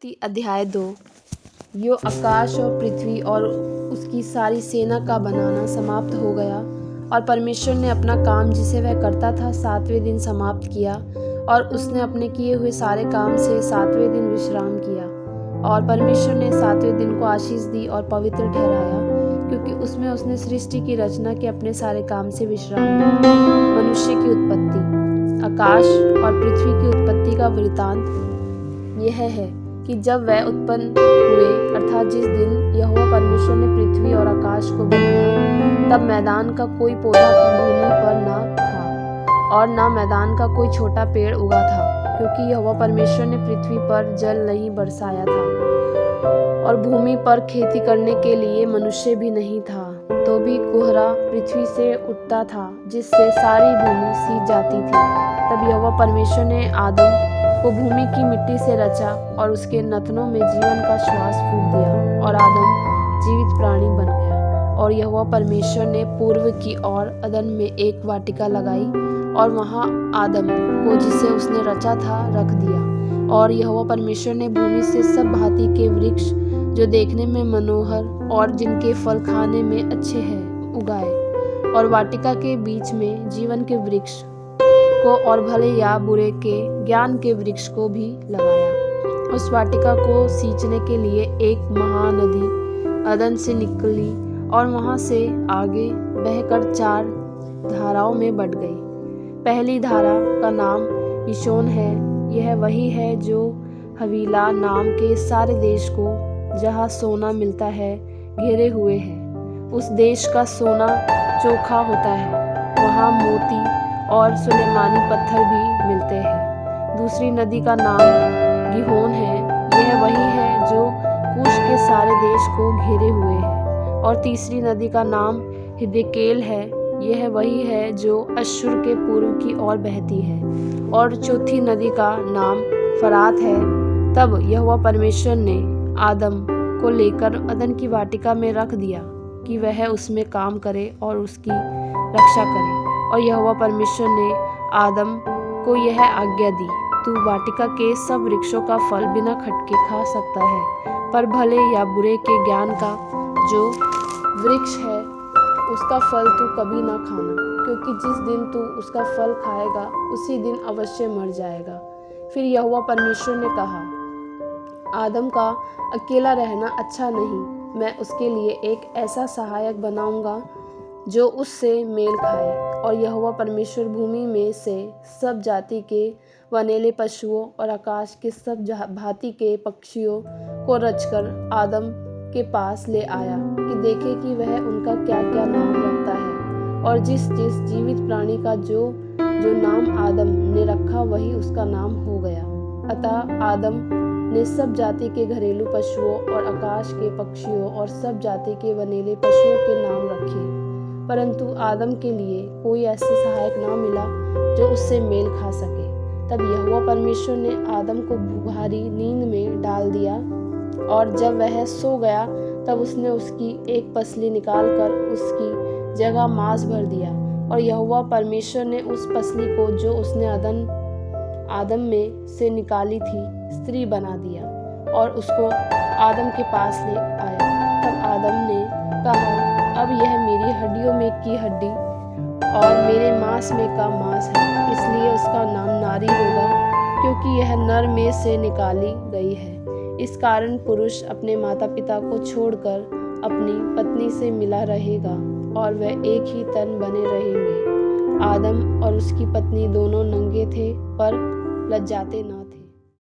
उत्पत्ति अध्याय 2। यो आकाश और पृथ्वी और उसकी सारी सेना का बनाना समाप्त हो गया और परमेश्वर ने अपना काम जिसे वह करता था 7वें दिन समाप्त किया और उसने अपने किए हुए सारे काम से 7वें दिन विश्राम किया। और परमेश्वर ने 7वें दिन को आशीष दी और पवित्र ठहराया, क्योंकि उसमें उसने सृष्टि की रचना के अपने सारे काम से विश्राम लिया। मनुष्य की उत्पत्ति। आकाश और पृथ्वी की उत्पत्ति का वृत्तांत यह है कि जब वह उत्पन्न हुए, अर्थात जिस दिन यहोवा परमेश्वर ने पृथ्वी और आकाश को बनाया, तब मैदान का कोई पौधा भूमि पर न था और न मैदान का कोई छोटा पेड़ उगा था, क्योंकि यहोवा परमेश्वर ने पृथ्वी पर जल नहीं बरसाया था और भूमि पर खेती करने के लिए मनुष्य भी नहीं था। तो भी कोहरा पृथ्वी से उठता था, जिससे सारी भूमि सींच जाती थी। तब यहोवा परमेश्वर ने आदम को भूमि की मिट्टी से रचा और उसके नथनों में जीवन का श्वास फूंक दिया और आदम जीवित प्राणी बन गया। और यहोवा परमेश्वर ने पूर्व की ओर अदन में एक वाटिका लगाई और वहां आदम को जिसे उसने रचा था रख दिया। और यहोवा परमेश्वर ने भूमि से सब भांति के वृक्ष जो देखने में मनोहर और जिनके फल खाने में अच्छे हैं उगाए, और वाटिका के बीच में जीवन के वृक्ष को और भले या बुरे के ज्ञान के वृक्ष को भी लगाया। उस वाटिका को सींचने के लिए एक महानदी अदन से निकली और वहां से आगे बहकर 4 धाराओं में बट गई। पहली धारा का नाम यिशोन है। यह वही है जो हवीला नाम के सारे देश को, जहाँ सोना मिलता है, घेरे हुए है। उस देश का सोना चोखा होता है, वहाँ मोती और सुलेमानी पत्थर भी मिलते हैं। दूसरी नदी का नाम गिहोन है। यह वही है जो कूश के सारे देश को घेरे हुए है। और तीसरी नदी का नाम हिद्देकेल है। यह वही है जो अश्शूर के पूर्व की ओर बहती है। और चौथी नदी का नाम फरात है। तब यहोवा परमेश्वर ने आदम को लेकर अदन की वाटिका में रख दिया कि वह उसमें काम करे और उसकी रक्षा करे। और यहोवा परमेश्वर ने आदम को यह आज्ञा दी, तू वाटिका के सब वृक्षों का फल बिना खटके खा सकता है, पर भले या बुरे के ज्ञान का जो वृक्ष है उसका फल तू कभी ना खाना, क्योंकि जिस दिन तू उसका फल खाएगा उसी दिन अवश्य मर जाएगा। फिर यहोवा परमेश्वर ने कहा, आदम का अकेला रहना अच्छा नहीं, मैं उसके लिए एक ऐसा सहायक बनाऊंगा जो उससे मेल खाए। और यहोवा परमेश्वर भूमि में से सब जाति के वनेले पशुओं और आकाश के सब भांति के पक्षियों को रचकर आदम के पास ले आया कि देखे कि वह उनका क्या क्या नाम रखता है। और जिस जिस जीवित प्राणी का जो नाम आदम ने रखा वही उसका नाम हो गया। अतः आदम ने सब जाति के घरेलू पशुओं और आकाश के पक्षियों और सब जाति के वनेले पशुओं के नाम रखे, परंतु आदम के लिए कोई ऐसा सहायक ना मिला जो उससे मेल खा सके। तब यहोवा परमेश्वर ने आदम को भारी नींद में डाल दिया, और जब वह सो गया तब उसने उसकी एक पसली निकालकर उसकी जगह मांस भर दिया। और यहोवा परमेश्वर ने उस पसली को जो उसने आदम में से निकाली थी स्त्री बना दिया और उसको आदम के पास ले आया। तब आदम ने कहा, अब यह मेरी हड्डियों में की हड्डी और मेरे मांस में का मांस है, इसलिए उसका नाम नारी होगा, क्योंकि यह नर में से निकाली गई है। इस कारण पुरुष अपने माता पिता को छोड़कर अपनी पत्नी से मिला रहेगा और वह एक ही तन बने रहेंगे। आदम और उसकी पत्नी दोनों नंगे थे, पर लज्जाते न थे।